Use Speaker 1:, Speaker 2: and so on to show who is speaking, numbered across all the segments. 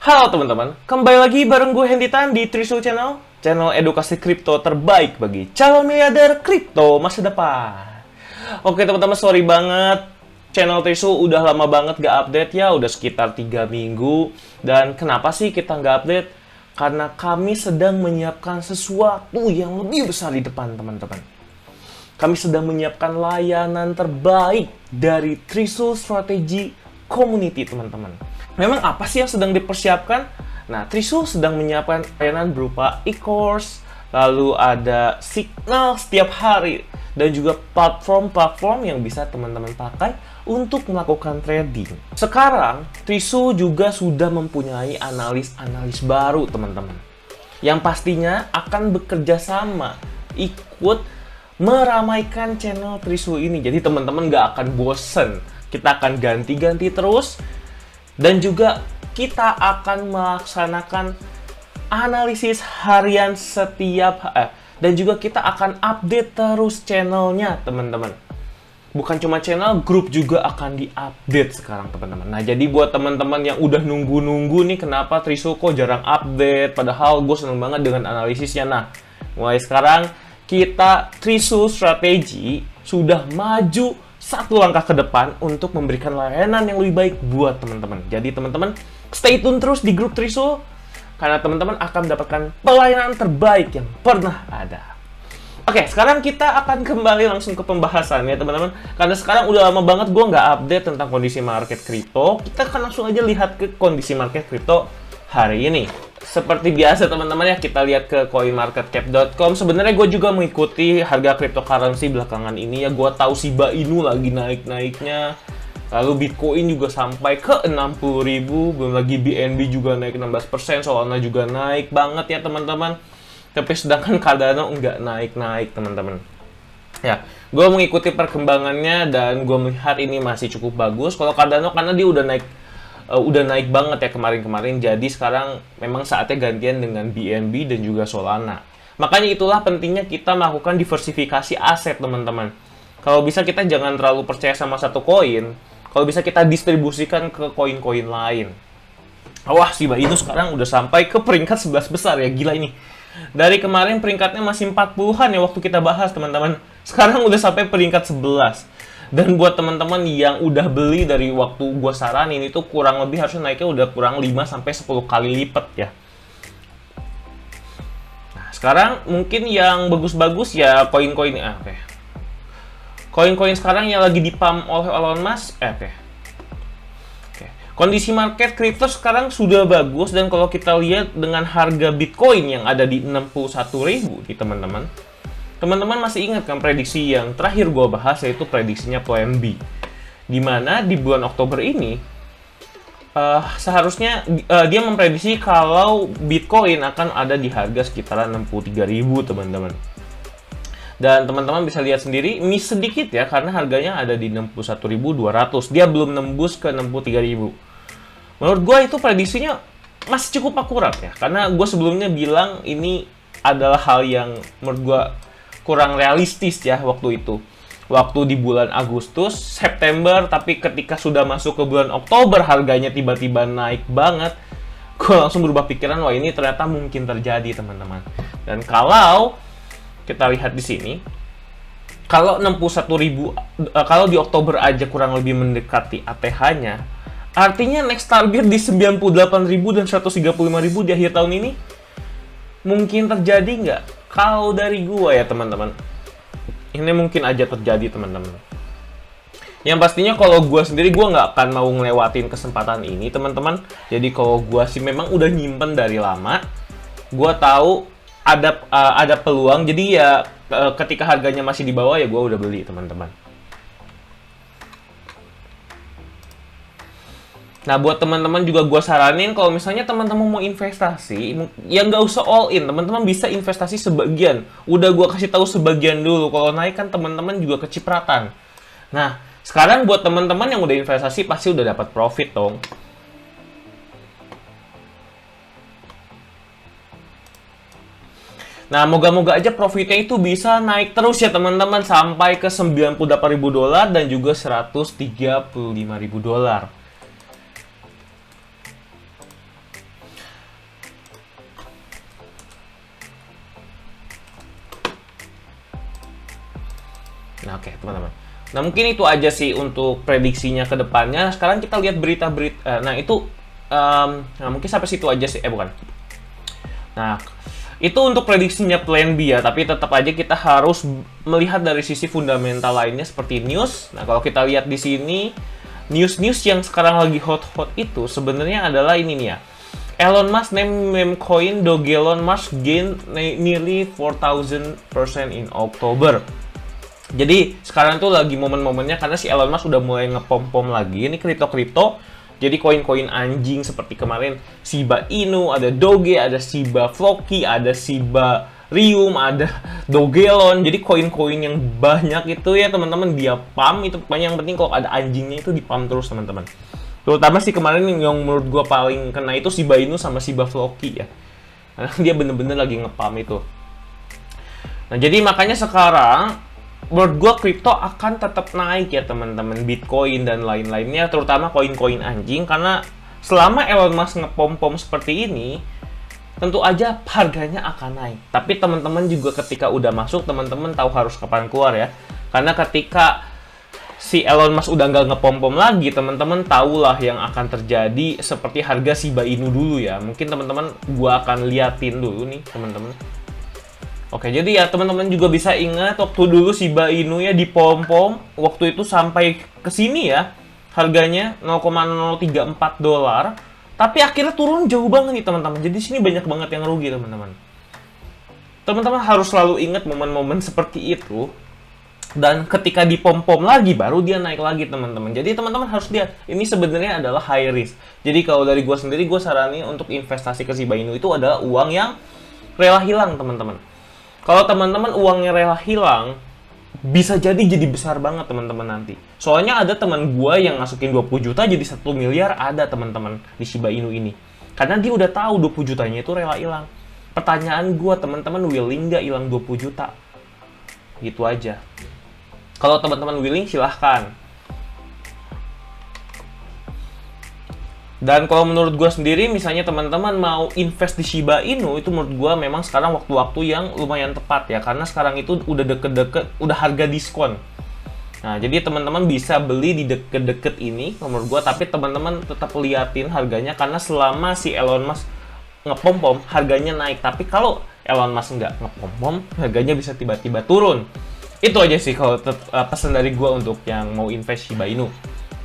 Speaker 1: Halo teman-teman, kembali lagi bareng gue Henditan di Trisul Channel, channel edukasi kripto terbaik bagi calon miliarder kripto masa depan. Oke teman-teman, sorry banget, channel Trisul udah lama banget gak update ya, udah sekitar 3 minggu. Dan kenapa sih kita gak update? Karena kami sedang menyiapkan sesuatu yang lebih besar di depan teman-teman. Kami sedang menyiapkan layanan terbaik dari Trisul Strategy Community teman-teman. Memang apa sih yang sedang dipersiapkan? Nah, Trisul sedang menyiapkan layanan berupa e-course, lalu ada signal setiap hari, dan juga platform-platform yang bisa teman-teman pakai untuk melakukan trading. Sekarang, Trisul juga sudah mempunyai analis-analis baru, teman-teman. Yang pastinya akan bekerja sama, ikut meramaikan channel Trisul ini. Jadi teman-teman gak akan bosen. Kita akan ganti-ganti terus. Dan juga kita akan melaksanakan analisis harian dan juga kita akan update terus channelnya teman-teman. Bukan cuma channel, grup juga akan diupdate sekarang teman-teman. Nah jadi buat teman-teman yang udah nunggu-nunggu nih kenapa Trisul kok jarang update, padahal gue seneng banget dengan analisisnya. Nah mulai sekarang kita Trisul Strategy sudah maju satu langkah ke depan untuk memberikan layanan yang lebih baik buat teman-teman. Jadi teman-teman stay tune terus di grup Trisul karena teman-teman akan mendapatkan pelayanan terbaik yang pernah ada. Oke, sekarang kita akan kembali langsung ke pembahasan ya teman-teman. Karena sekarang udah lama banget gue nggak update tentang kondisi market kripto. Kita akan langsung aja lihat ke kondisi market kripto hari ini. Seperti biasa teman-teman ya, kita lihat ke coinmarketcap.com. Sebenarnya gue juga mengikuti harga cryptocurrency belakangan ini ya. Gue tahu Shiba Inu lagi naik-naiknya. Lalu Bitcoin juga sampai ke 60.000. Belum lagi BNB juga naik 16%. Solana juga naik banget ya teman-teman. Tapi sedangkan Cardano nggak naik-naik teman-teman. Ya, gue mengikuti perkembangannya dan gue melihat ini masih cukup bagus. Kalau Cardano karena dia udah naik banget ya kemarin-kemarin, jadi sekarang memang saatnya gantian dengan BNB dan juga Solana. Makanya itulah pentingnya kita melakukan diversifikasi aset teman-teman. Kalau bisa kita jangan terlalu percaya sama satu koin, kalau bisa kita distribusikan ke koin-koin lain. Wah, Shiba Inu sekarang udah sampai ke peringkat 11 besar ya, gila ini. Dari kemarin peringkatnya masih 40-an ya waktu kita bahas teman-teman. Sekarang udah sampai peringkat 11. Dan buat teman-teman yang udah beli dari waktu gua saranin itu kurang lebih harusnya naiknya udah kurang 5-10 kali lipat ya. Nah, sekarang mungkin yang bagus-bagus ya koin-koin oke. Koin-koin sekarang yang lagi dipump oleh Elon Musk oke. Kondisi market kripto sekarang sudah bagus dan kalau kita lihat dengan harga Bitcoin yang ada di 61.000 nih teman-teman. Teman-teman masih ingat kan prediksi yang terakhir gue bahas yaitu prediksinya Plan B. Dimana di bulan Oktober ini seharusnya dia memprediksi kalau Bitcoin akan ada di harga sekitaran 63.000 teman-teman. Dan teman-teman bisa lihat sendiri miss sedikit ya karena harganya ada di 61.200. Dia belum nembus ke 63.000. Menurut gue itu prediksinya masih cukup akurat ya karena gue sebelumnya bilang ini adalah hal yang menurut gue kurang realistis ya waktu itu. Waktu di bulan Agustus, September, tapi ketika sudah masuk ke bulan Oktober harganya tiba-tiba naik banget. Gue langsung berubah pikiran, wah ini ternyata mungkin terjadi teman-teman. Dan kalau kita lihat di sini, kalau 61.000, kalau di Oktober aja kurang lebih mendekati ATH-nya, artinya next target di 98.000 dan 135.000 di akhir tahun ini mungkin terjadi nggak? Kalau dari gua ya teman-teman, ini mungkin aja terjadi teman-teman. Yang pastinya kalau gua sendiri gua nggak akan mau ngelewatin kesempatan ini teman-teman. Jadi kalau gua sih memang udah nyimpen dari lama. Gua tahu ada peluang. Jadi ya ketika harganya masih di bawah ya gua udah beli teman-teman. Nah, buat teman-teman juga gue saranin kalau misalnya teman-teman mau investasi, ya nggak usah all in. Teman-teman bisa investasi sebagian. Udah gue kasih tahu sebagian dulu. Kalau naik kan teman-teman juga kecipratan. Nah, sekarang buat teman-teman yang udah investasi pasti udah dapat profit dong. Nah, moga-moga aja profitnya itu bisa naik terus ya teman-teman sampai ke $98.000 dan juga $135.000. teman-teman. Nah, mungkin itu aja sih untuk prediksinya ke depannya. Sekarang kita lihat berita-berita. Nah, itu nah, mungkin sampai situ aja sih. Bukan. Nah, itu untuk prediksinya plan B ya, tapi tetap aja kita harus melihat dari sisi fundamental lainnya seperti news. Nah, kalau kita lihat di sini, news-news yang sekarang lagi hot-hot itu sebenarnya adalah ini nih ya. Elon Musk name meme coin Dogelon Musk gain nearly 4,000% in October. Jadi sekarang tuh lagi momen-momennya karena si Elon Musk udah mulai ngepom-pom lagi ini kripto-kripto. Jadi koin-koin anjing seperti kemarin Shiba Inu, ada Doge, ada Shiba Floki, ada Shiba Rium, ada Dogelon. Jadi koin-koin yang banyak itu ya teman-teman dia pump itu pokoknya yang penting kalau ada anjingnya itu di pump terus teman-teman. Terutama sih kemarin yang menurut gua paling kena itu Shiba Inu sama Shiba Floki ya. Karena dia bener-bener lagi nge-pump itu. Nah jadi makanya sekarang menurut gue kripto akan tetap naik ya teman-teman, Bitcoin dan lain-lainnya, terutama koin-koin anjing, karena selama Elon Musk ngepom-pom seperti ini, tentu aja harganya akan naik. Tapi teman-teman juga ketika udah masuk, teman-teman tahu harus kapan keluar ya, karena ketika si Elon Musk udah nggak ngepom-pom lagi, teman-teman tahulah yang akan terjadi seperti harga Shiba Inu dulu ya. Mungkin teman-teman gue akan liatin dulu nih teman-teman. Oke, jadi ya teman-teman juga bisa ingat waktu dulu Shiba Inu ya dipom-pom, waktu itu sampai ke sini ya, harganya 0,034 dolar, tapi akhirnya turun jauh banget nih teman-teman. Jadi sini banyak banget yang rugi teman-teman. Teman-teman harus selalu ingat momen-momen seperti itu, dan ketika dipom-pom lagi baru dia naik lagi teman-teman. Jadi teman-teman harus lihat, ini sebenarnya adalah high risk. Jadi kalau dari gue sendiri, gue saranin untuk investasi ke Shiba Inu itu adalah uang yang rela hilang teman-teman. Kalau teman-teman uangnya rela hilang, bisa jadi besar banget teman-teman nanti. Soalnya ada teman gua yang masukin 20 juta jadi 1 miliar ada teman-teman di Shiba Inu ini. Karena dia udah tahu 20 jutanya itu rela hilang. Pertanyaan gua, teman-teman willing nggak hilang 20 juta? Gitu aja. Kalau teman-teman willing, silahkan. Dan kalau menurut gue sendiri, misalnya teman-teman mau invest di Shiba Inu, itu menurut gue memang sekarang waktu-waktu yang lumayan tepat ya. Karena sekarang itu udah deket-deket, udah harga diskon. Nah, jadi teman-teman bisa beli di deket-deket ini, menurut gue. Tapi teman-teman tetap liatin harganya, karena selama si Elon Musk ngepom-pom, harganya naik. Tapi kalau Elon Musk nggak ngepom-pom, harganya bisa tiba-tiba turun. Itu aja sih kalau pesan dari gue untuk yang mau invest Shiba Inu.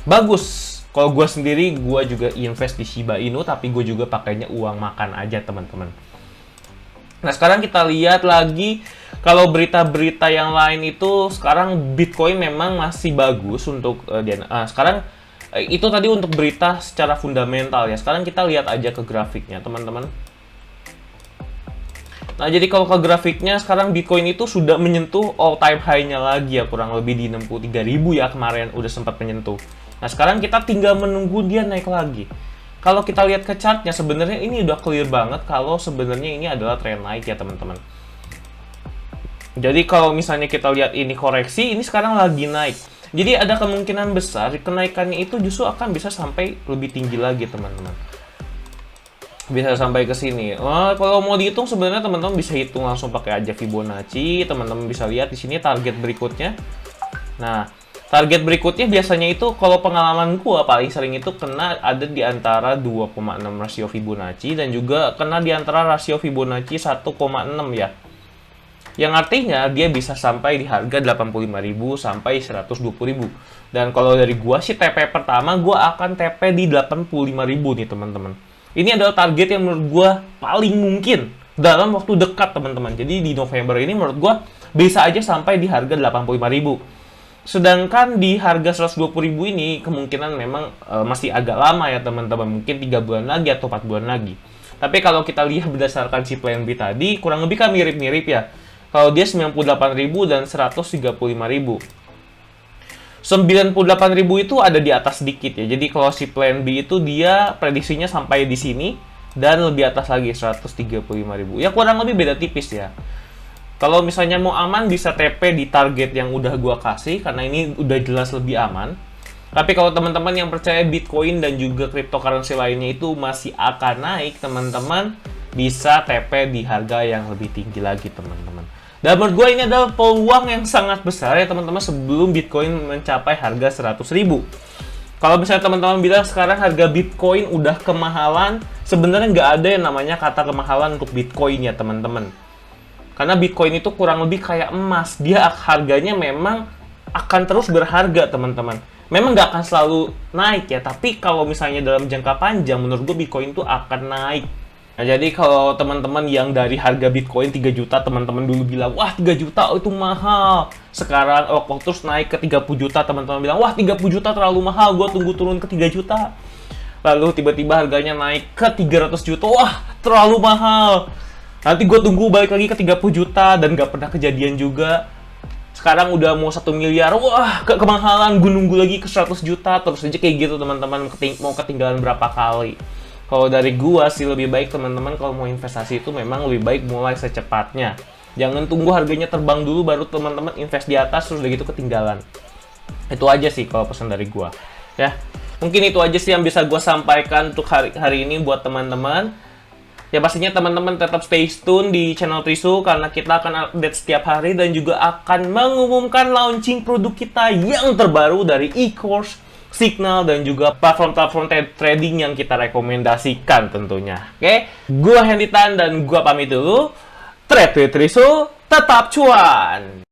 Speaker 1: Bagus. Kalau gue sendiri, gue juga invest di Shiba Inu, tapi gue juga pakainya uang makan aja, teman-teman. Nah, sekarang kita lihat lagi, kalau berita-berita yang lain itu, sekarang Bitcoin memang masih bagus untuk sekarang, itu tadi untuk berita secara fundamental ya. Sekarang kita lihat aja ke grafiknya, teman-teman. Nah, jadi kalau ke grafiknya, sekarang Bitcoin itu sudah menyentuh all-time high-nya lagi ya, kurang lebih di 63.000 ya, kemarin udah sempat menyentuh. Nah, sekarang kita tinggal menunggu dia naik lagi. Kalau kita lihat ke chartnya, sebenarnya ini udah clear banget kalau sebenarnya ini adalah tren naik ya, teman-teman. Jadi kalau misalnya kita lihat ini koreksi, ini sekarang lagi naik. Jadi ada kemungkinan besar kenaikannya itu justru akan bisa sampai lebih tinggi lagi, teman-teman. Bisa sampai ke sini. Kalau mau dihitung sebenarnya teman-teman bisa hitung langsung pakai aja Fibonacci. Teman-teman bisa lihat di sini target berikutnya. Nah, target berikutnya biasanya itu kalau pengalaman gua paling sering itu kena ada di antara 2,6 rasio Fibonacci dan juga kena di antara rasio Fibonacci 1,6 ya. Yang artinya dia bisa sampai di harga 85.000 sampai 120.000. Dan kalau dari gua sih TP pertama gua akan TP di 85.000 nih teman-teman. Ini adalah target yang menurut gua paling mungkin dalam waktu dekat teman-teman. Jadi di November ini menurut gua bisa aja sampai di harga 85.000. Sedangkan di harga 120.000 ini kemungkinan memang masih agak lama ya teman-teman. Mungkin 3 bulan lagi atau 4 bulan lagi. Tapi kalau kita lihat berdasarkan si plan B tadi, kurang lebih kan mirip-mirip ya. Kalau dia 98.000 dan 135.000. 98.000 itu ada di atas sedikit ya. Jadi kalau si plan B itu dia prediksinya sampai di sini dan lebih atas lagi 135.000. Ya kurang lebih beda tipis ya. Kalau misalnya mau aman bisa TP di target yang udah gua kasih karena ini udah jelas lebih aman. Tapi kalau teman-teman yang percaya Bitcoin dan juga cryptocurrency lainnya itu masih akan naik, teman-teman bisa TP di harga yang lebih tinggi lagi, teman-teman. Dan menurut gue ini adalah peluang yang sangat besar ya teman-teman sebelum Bitcoin mencapai harga 100.000. Kalau misalnya teman-teman bilang sekarang harga Bitcoin udah kemahalan, sebenarnya nggak ada yang namanya kata kemahalan untuk Bitcoin ya teman-teman. Karena Bitcoin itu kurang lebih kayak emas, dia harganya memang akan terus berharga teman-teman. Memang nggak akan selalu naik ya, tapi kalau misalnya dalam jangka panjang, menurut gue Bitcoin itu akan naik. Nah, jadi kalau teman-teman yang dari harga Bitcoin 3 juta, teman-teman dulu bilang, wah 3 juta itu mahal. Sekarang waktu terus naik ke 30 juta, teman-teman bilang, wah 30 juta terlalu mahal, gue tunggu turun ke 3 juta. Lalu tiba-tiba harganya naik ke 300 juta, wah terlalu mahal. Nanti gue tunggu balik lagi ke 30 juta, dan gak pernah kejadian juga. Sekarang udah mau 1 miliar, wah kemahalan, gue nunggu lagi ke 100 juta, terus aja kayak gitu teman-teman, mau ketinggalan berapa kali. Kalau dari gua sih lebih baik teman-teman kalau mau investasi itu memang lebih baik mulai secepatnya. Jangan tunggu harganya terbang dulu baru teman-teman invest di atas terus udah gitu ketinggalan. Itu aja sih kalau pesan dari gua. Ya. Mungkin itu aja sih yang bisa gua sampaikan untuk hari ini buat teman-teman. Ya pastinya teman-teman tetap stay tune di channel Trisu karena kita akan update setiap hari dan juga akan mengumumkan launching produk kita yang terbaru dari e-course, Signal, dan juga platform-platform trading yang kita rekomendasikan tentunya. Oke, gua Hendy Tan dan gua pamit dulu. Trade with Trisu, tetap cuan!